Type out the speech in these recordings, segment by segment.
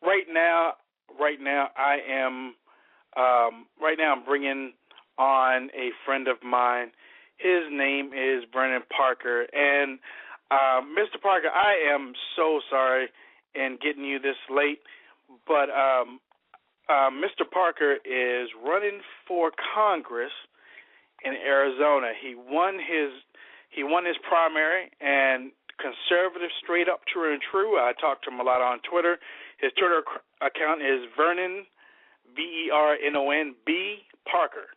right now, I'm bringing on a friend of mine. His name is Vernon Parker, and Mr. Parker, I am so sorry in getting you this late, but Mr. Parker is running for Congress in Arizona. He won his primary, and conservative, straight up, true and true. I talked to him a lot on Twitter. His Twitter account is Vernon, Vernon B. Parker,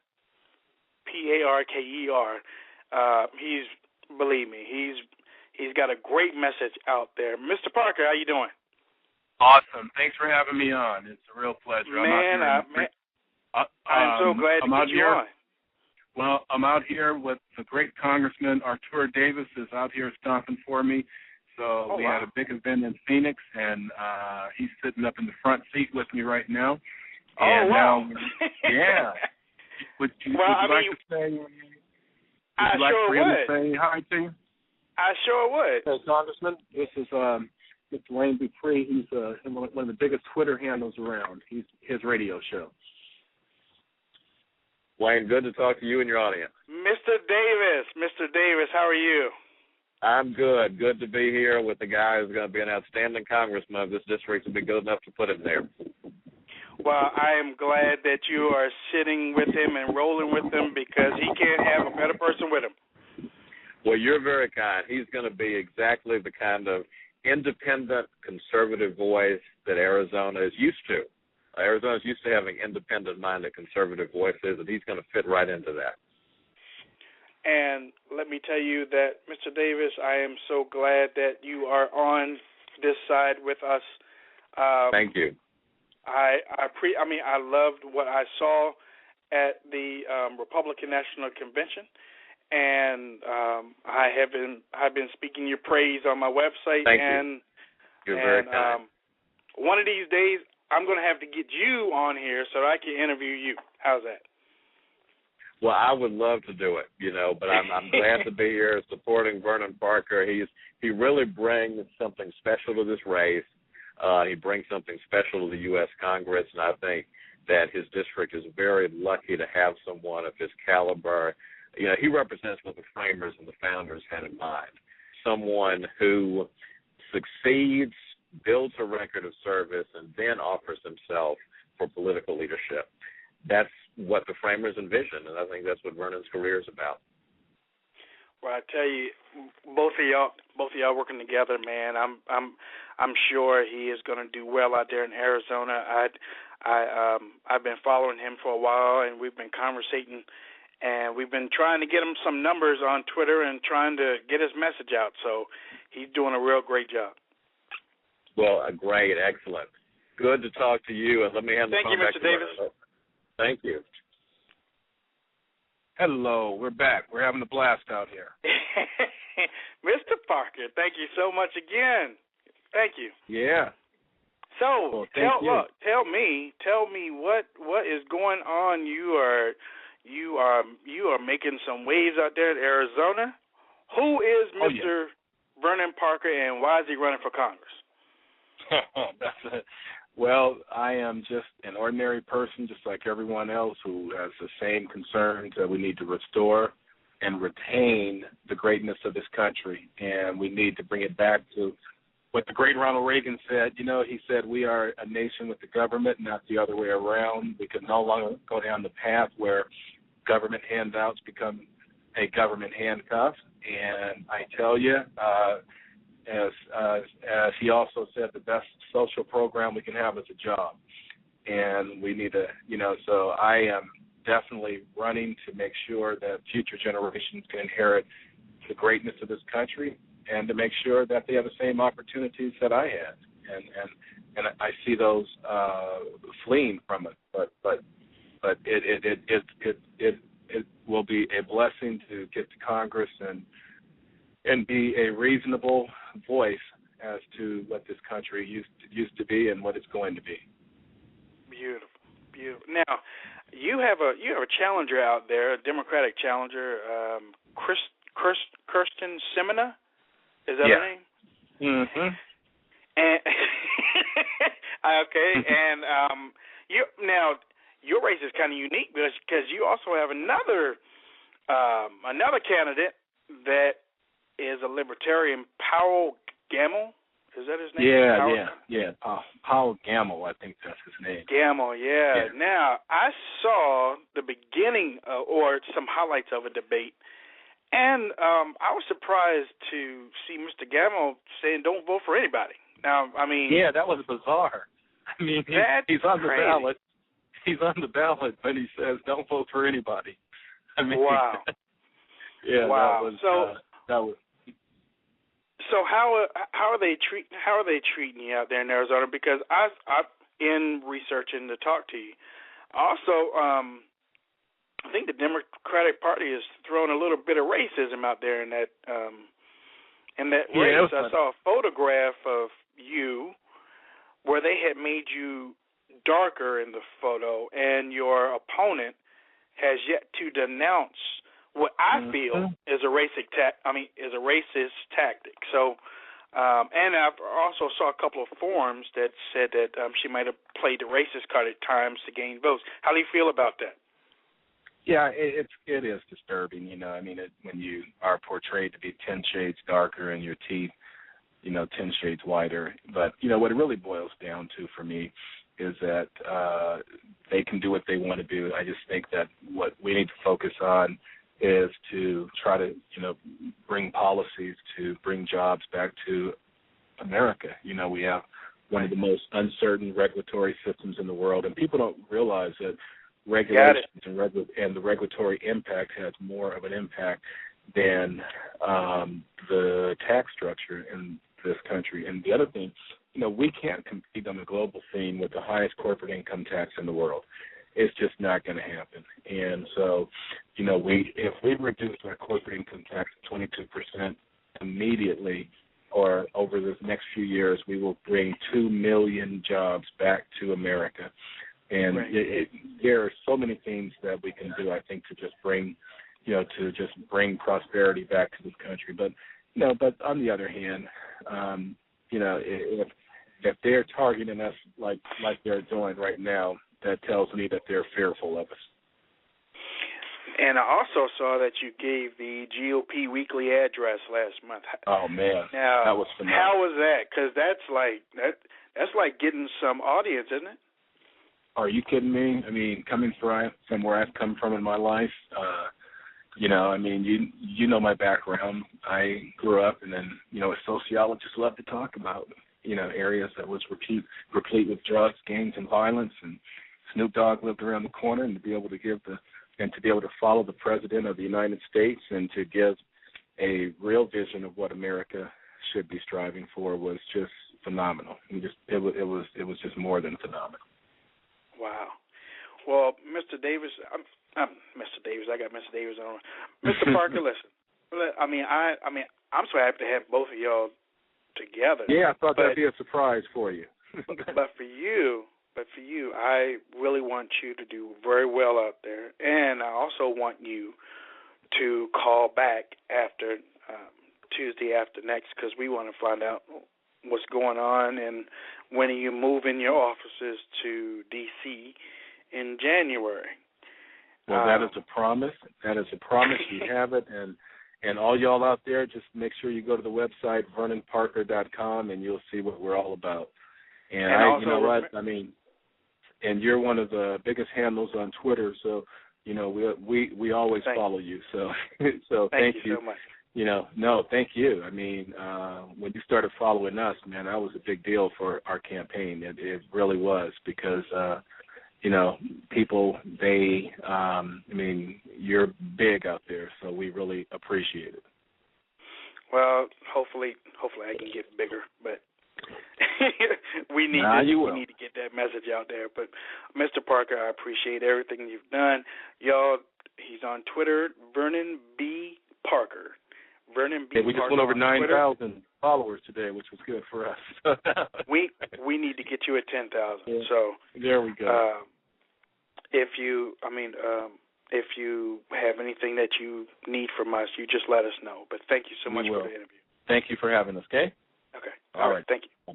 Parker. Believe me, he's got a great message out there. Mr. Parker, how you doing? Awesome. Thanks for having me on. It's a real pleasure. I'm so glad to get you on. Well, I'm out here with the great Congressman Artur Davis is out here stomping for me. So we had a big event in Phoenix, and he's sitting up in the front seat with me right now. And wow. Yeah. Would you like to say? I sure would. Say hi to you? I sure would. Hey, Congressman, this is Mr. Wayne Dupree. He's one of the biggest Twitter handles around. He's his radio show. Wayne, good to talk to you and your audience. Mr. Davis, how are you? I'm good. Good to be here with the guy who's going to be an outstanding congressman of this district and be good enough to put him there. Well, I am glad that you are sitting with him and rolling with him because he can't have a better person with him. Well, you're very kind. He's going to be exactly the kind of independent, conservative voice that Arizona is used to. Arizona's used to having independent-minded conservative voices, and he's going to fit right into that. And let me tell you that, Mr. Davis, I am so glad that you are on this side with us. Thank you. I loved what I saw at the Republican National Convention, and I've been speaking your praise on my website. Thank you. You're very kind. One of these days, I'm going to have to get you on here so that I can interview you. How's that? Well, I would love to do it, but I'm glad to be here supporting Vernon Parker. He really brings something special to this race. He brings something special to the U.S. Congress, and I think that his district is very lucky to have someone of his caliber. He represents what the framers and the founders had in mind, someone who succeeds, builds a record of service, and then offers himself for political leadership. That's what the framers envisioned, and I think that's what Vernon's career is about. Well, I tell you, both of y'all working together, man. I'm sure he is going to do well out there in Arizona. I've been following him for a while, and we've been conversating, and we've been trying to get him some numbers on Twitter and trying to get his message out. So he's doing a real great job. Well, great, excellent. Good to talk to you, and let me hand the phone back to Vernon. Thank you, Mr. Davis. Thank you. Hello, we're back. We're having a blast out here. Mr. Parker, thank you so much again. Thank you. Yeah. So, tell me what is going on. You are making some waves out there in Arizona. Who is Mr. Vernon Parker, and why is he running for Congress? Well, I am just an ordinary person, just like everyone else, who has the same concerns that we need to restore and retain the greatness of this country, and we need to bring it back to what the great Ronald Reagan said. He said we are a nation with the government, not the other way around. We can no longer go down the path where government handouts become a government handcuff, and I tell you, as he also said, the best social program we can have is a job. And we need to, so I am definitely running to make sure that future generations can inherit the greatness of this country and to make sure that they have the same opportunities that I had. And I see those fleeing from it. But it will be a blessing to get to Congress and be a reasonable voice as to what this country used to be and what it's going to be. Beautiful. Now, you have a challenger out there, a Democratic challenger, Kirsten Sinema. Is that her name? Mm-hmm. And Okay, and your race is kind of unique because you also have another candidate that is a libertarian, Powell Gamble. Is that his name? Yeah. Powell Gamble, I think that's his name. Gamble, yeah. Now, I saw the beginning or some highlights of a debate, and I was surprised to see Mr. Gamble saying don't vote for anybody. Now, I mean... Yeah, that was bizarre. I mean, he's on the ballot. He's on the ballot, but he says don't vote for anybody. I mean, wow. Yeah, wow. That was. So how are they treating you out there in Arizona? Because I in researching to talk to you, also I think the Democratic Party is throwing a little bit of racism out there in that race. I saw a photograph of you where they had made you darker in the photo, and your opponent has yet to denounce what I feel is a racist tactic. So, and I also saw a couple of forums that said that she might have played the racist card at times to gain votes. How do you feel about that? Yeah, it is disturbing. You know, I mean, when you are portrayed to be 10 shades darker and your teeth, 10 shades whiter. But what it really boils down to for me is that they can do what they want to do. I just think that what we need to focus on is to try to, bring policies to bring jobs back to America. We have one of the most uncertain regulatory systems in the world, and people don't realize that regulations and the regulatory impact has more of an impact than the tax structure in this country. And the other thing, we can't compete on the global scene with the highest corporate income tax in the world. It's just not going to happen. And so, if we reduce our corporate income tax to 22% immediately or over the next few years, we will bring 2 million jobs back to America. And there are so many things that we can do, I think, to just bring, prosperity back to this country. But, but on the other hand, if they're targeting us like they're doing right now, that tells me that they're fearful of us. And I also saw that you gave the GOP weekly address last month. Oh man, now, that was phenomenal. How was that? Because that's like getting some audience, isn't it? Are you kidding me? I mean, coming from where I've come from in my life, you know my background. I grew up, and then sociologists love to talk about areas that was replete with drugs, gangs, and violence, and Snoop Dogg lived around the corner, and to be able to follow the President of the United States and to give a real vision of what America should be striving for was just phenomenal. It was just more than phenomenal. Wow. Well, Mr. Davis, I got Mr. Davis on. Mr. Parker, listen. I'm so happy to have both of y'all together. Yeah, I thought that'd be a surprise for you. But for you, I really want you to do very well out there, and I also want you to call back after Tuesday after next, because we want to find out what's going on and when are you moving your offices to D.C. in January. Well, that is a promise. You have it, and all y'all out there, just make sure you go to the website vernonparker.com, and you'll see what we're all about. And you're one of the biggest handles on Twitter, so we always follow you. So thank you so much. No, thank you. I mean, when you started following us, man, that was a big deal for our campaign. It really was, because people, you're big out there, so we really appreciate it. Well, hopefully I can get bigger, but we need to get that message out there. But Mr. Parker, I appreciate everything you've done. Y'all, he's on Twitter, Vernon B. Parker. Vernon B. Yeah, we just went over 9,000 followers today, which was good for us. we need to get you at 10,000. Yeah. So there we go. If you have anything that you need from us, you just let us know. But thank you so much for the interview. Thank you for having us. Okay. All right. Thank you.